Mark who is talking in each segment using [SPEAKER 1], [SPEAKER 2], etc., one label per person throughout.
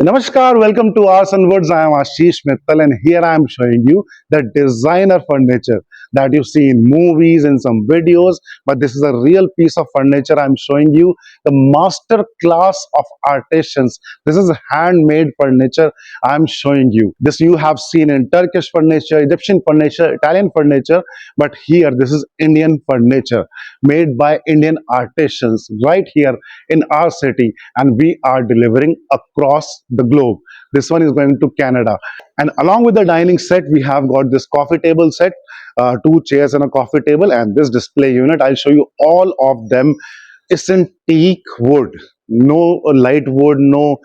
[SPEAKER 1] Namaskar, welcome to Aarsun Woods. I am Ashish Mittal, and here I am showing you the designer furniture that you see in movies and some videos. But this is a real piece of furniture. I am showing you the master class of artisans. This is handmade furniture. I am showing you this. You have seen in Turkish furniture, Egyptian furniture, Italian furniture, but here this is Indian furniture made by Indian artisans right here in our city, and we are delivering across the globe. This one is going to Canada. And along with the dining set, we have got this coffee table set, two chairs and a coffee table, and this display unit. I'll show you all of them. It's in teak wood. No light wood, no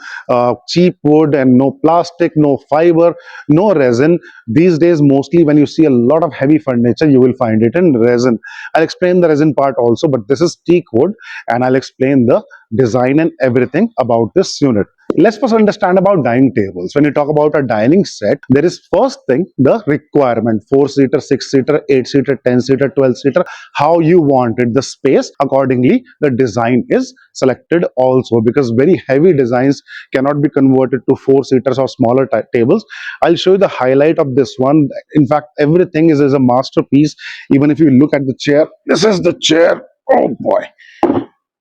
[SPEAKER 1] cheap wood, and no plastic, no fiber, no resin. These days, mostly when you see a lot of heavy furniture, you will find it in resin. I'll explain the resin part also, but this is teak wood, and I'll explain the design and everything about this unit. Let's first understand about dining tables. When you talk about a dining set, there is first thing the requirement: 4-seater, 6-seater, 8-seater, 10-seater, 12-seater. How you want it, the space accordingly, the design is selected also, because very heavy designs cannot be converted to 4-seaters or smaller tables. I'll show you the highlight of this one. In fact, everything is a masterpiece. Even if you look at the chair, this is the chair. Oh boy,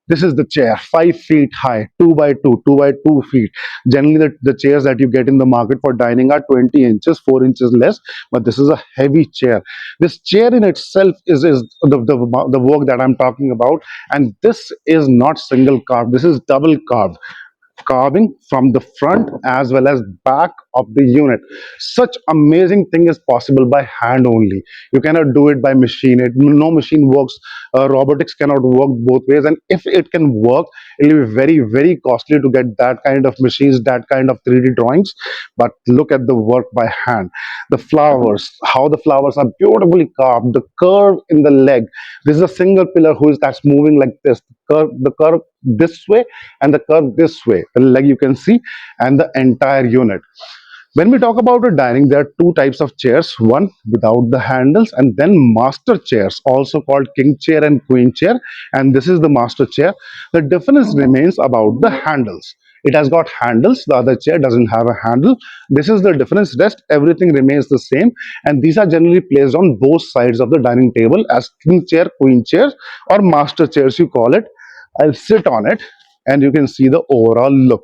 [SPEAKER 1] this is the chair, 5 feet high, 2 by 2 feet. Generally, the chairs that you get in the market for dining are 20 inches, 4 inches less, but this is a heavy chair. This chair in itself is the work that I'm talking about, and this is not single carved, this is double carved carving from the front as well as back of the unit. Such amazing thing is possible by hand only. You cannot do it by machine. No machine works. Robotics cannot work both ways, and if it can work, it will be very, very costly to get that kind of machines, that kind of 3D drawings. But look at the work by hand. The flowers, how the flowers are beautifully carved, the curve in the leg. This is a single pillar who is that's moving like this. The curve this way and the curve this way, the leg you can see, and the entire unit. When we talk about a dining, there are two types of chairs: one without the handles, and then master chairs, also called king chair and queen chair. And this is the master chair. The difference remains about the handles. It has got handles, the other chair doesn't have a handle. This is the difference. Rest everything remains the same, and these are generally placed on both sides of the dining table as king chair, queen chairs, or master chairs you call it. I'll sit on it, and you can see the overall look,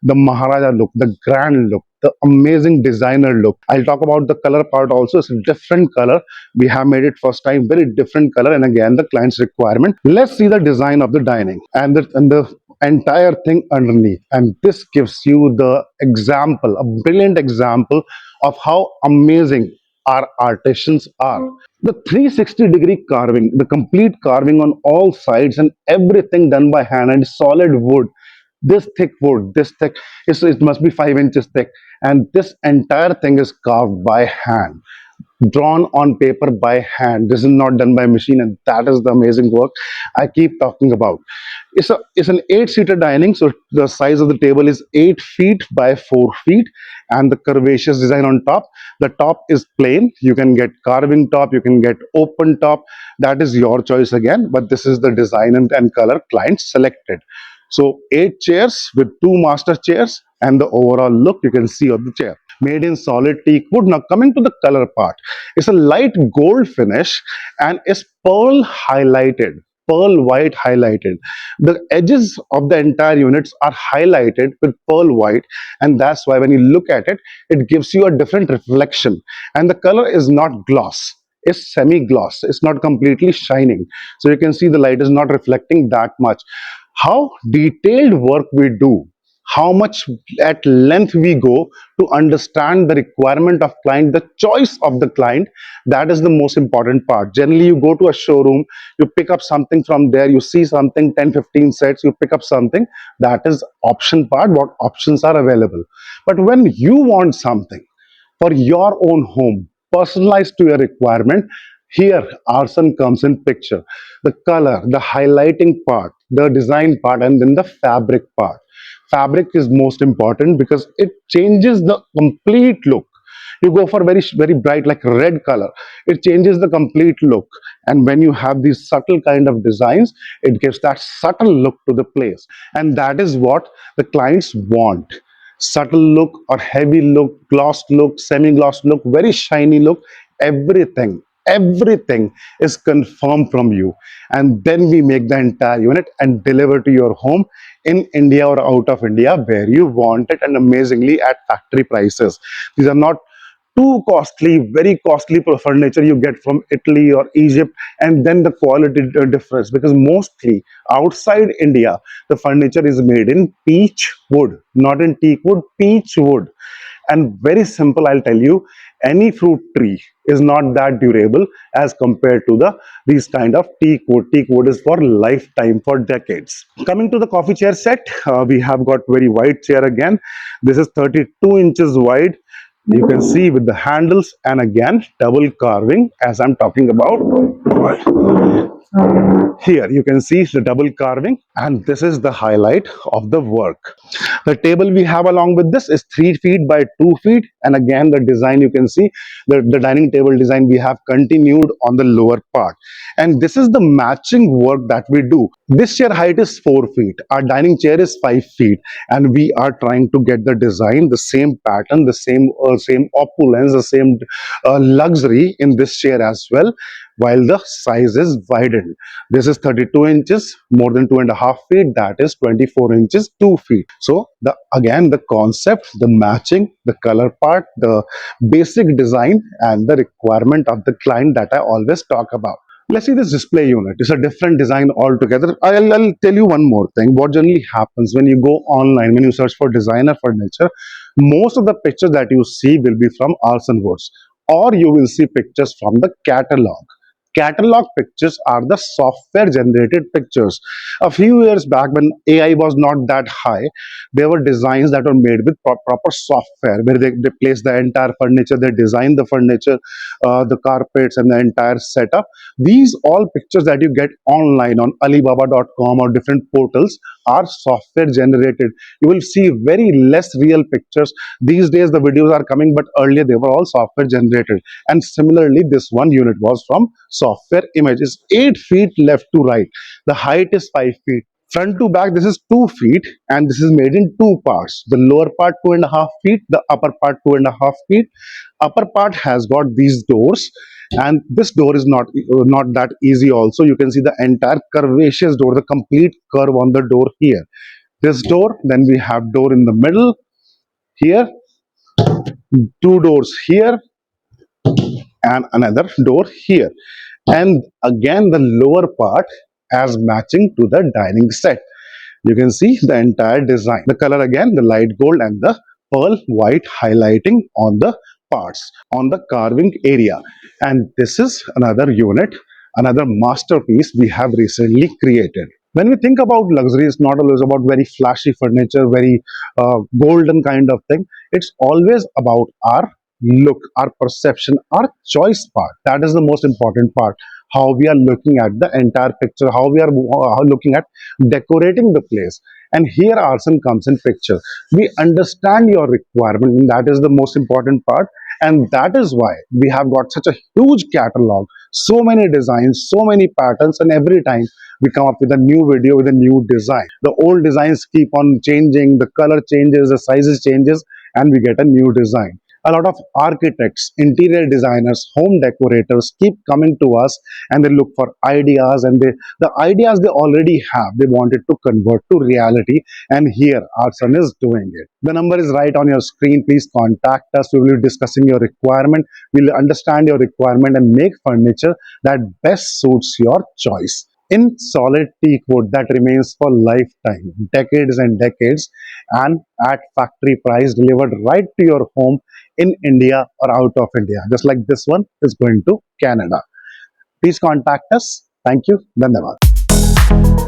[SPEAKER 1] the Maharaja look, the grand look, the amazing designer look. I'll talk about the color part also. It's a different color. We have made it first time, very different color, and again the client's requirement. Let's see the design of the dining and the entire thing underneath. And this gives you the example, a brilliant example of how amazing our artisans are. The 360-degree carving, the complete carving on all sides, and everything done by hand, and solid wood, this thick wood, this thick, it must be 5 inches thick, and this entire thing is carved by hand, drawn on paper by hand. This is not done by machine, and that is the amazing work I keep talking about. It's an 8-seater dining, so the size of the table is 8 feet by 4 feet, and the curvaceous design on top. The top is plain. You can get carving top, you can get open top. That is your choice again, but this is the design and color client selected. So 8 chairs with 2 master chairs, and the overall look you can see of the chair, made in solid teak wood. Now coming to the color part, it's a light gold finish and is pearl highlighted, pearl white highlighted. The edges of the entire units are highlighted with pearl white, and that's why when you look at it, it gives you a different reflection. And the color is not gloss, it's semi-gloss, it's not completely shining, so you can see the light is not reflecting that much. How detailed work we do, how much at length we go to understand the requirement of client, the choice of the client, that is the most important part. Generally, you go to a showroom, you pick up something from there, you see something, 10-15 sets, you pick up something, that is option part, what options are available. But when you want something for your own home, personalized to your requirement, here Arson comes in picture. The color, the highlighting part, the design part, and then the fabric part. Fabric is most important because it changes the complete look. You go for very bright like red color, it changes the complete look. And when you have these subtle kind of designs, it gives that subtle look to the place, and that is what the clients want. subtle look or heavy look, glossed look, semi-glossed look, very shiny look, everything is confirmed from you. And then we make the entire unit and deliver to your home in India or out of India where you want it, and amazingly at factory prices. These are not too costly, very costly furniture you get from Italy or Egypt, and then the quality difference, because mostly outside India, the furniture is made in peach wood, not in teak wood, peach wood. And very simple, I'll tell you, any fruit tree is not that durable as compared to the these kind of teak wood. Teak wood is for lifetime, for decades. Coming to the coffee chair set, we have got very wide chair again. This is 32 inches wide. You can see with the handles, and again double carving as I'm talking about. Here you can see the double carving, and this is the highlight of the work. The table we have along with this is 3 feet by 2 feet, and again the design you can see, the dining table design we have continued on the lower part. And this is the matching work that we do. This chair height is 4 feet, our dining chair is 5 feet, and we are trying to get the design, the same pattern, the same opulence, the same luxury in this chair as well, while the size is widened. This is 32 inches, more than 2.5 feet, that is 24 inches, 2 feet. So the again the concept, the matching, the color part, the basic design, and the requirement of the client that I always talk about. Let's see this display unit. It's a different design altogether. I'll tell you one more thing. What generally happens when you go online, when you search for designer furniture, most of the pictures that you see will be from Aarsun Woods, or you will see pictures from the catalog. Catalog pictures are the software generated pictures. A few years back, when AI was not that high, there were designs that were made with proper software where they place the entire furniture, they design the furniture, the carpets, and the entire setup. These all pictures that you get online on Alibaba.com or different portals are software generated. You will see very less real pictures. These days, the videos are coming, but earlier they were all software generated. And similarly, this one unit was from software image. It's 8 feet left to right. The height is 5 feet. Front to back, this is 2 feet, and this is made in two parts. The lower part 2.5 feet, the upper part 2.5 feet. Upper part has got these doors, and this door is not that easy also. You can see the entire curvaceous door, the complete curve on the door here. This door, then we have door in the middle here, two doors here, and another door here, and again the lower part as matching to the dining set. You can see the entire design, the color again, the light gold and the pearl white highlighting on the parts, on the carving area. And this is another unit, another masterpiece we have recently created. When we think about luxury, it's not always about very flashy furniture, very golden kind of thing. It's always about our look, our perception, our choice part. That is the most important part. How we are looking at the entire picture, how we are looking at decorating the place. And here Aarsun comes in picture. We understand your requirement, and that is the most important part. And that is why we have got such a huge catalog, so many designs, so many patterns, and every time we come up with a new video with a new design. The old designs keep on changing, the color changes, the sizes changes, and we get a new design. A lot of architects, interior designers, home decorators keep coming to us, and they look for ideas, and the ideas they already have, they wanted to convert to reality, and here our son is doing it. The number is right on your screen. Please contact us. We will be discussing your requirement. We'll understand your requirement and make furniture that best suits your choice in solid teak wood that remains for lifetime, decades and decades, and at factory price, delivered right to your home in India or out of India, just like this one is going to Canada. Please contact us. Thank you. Dhanyavad.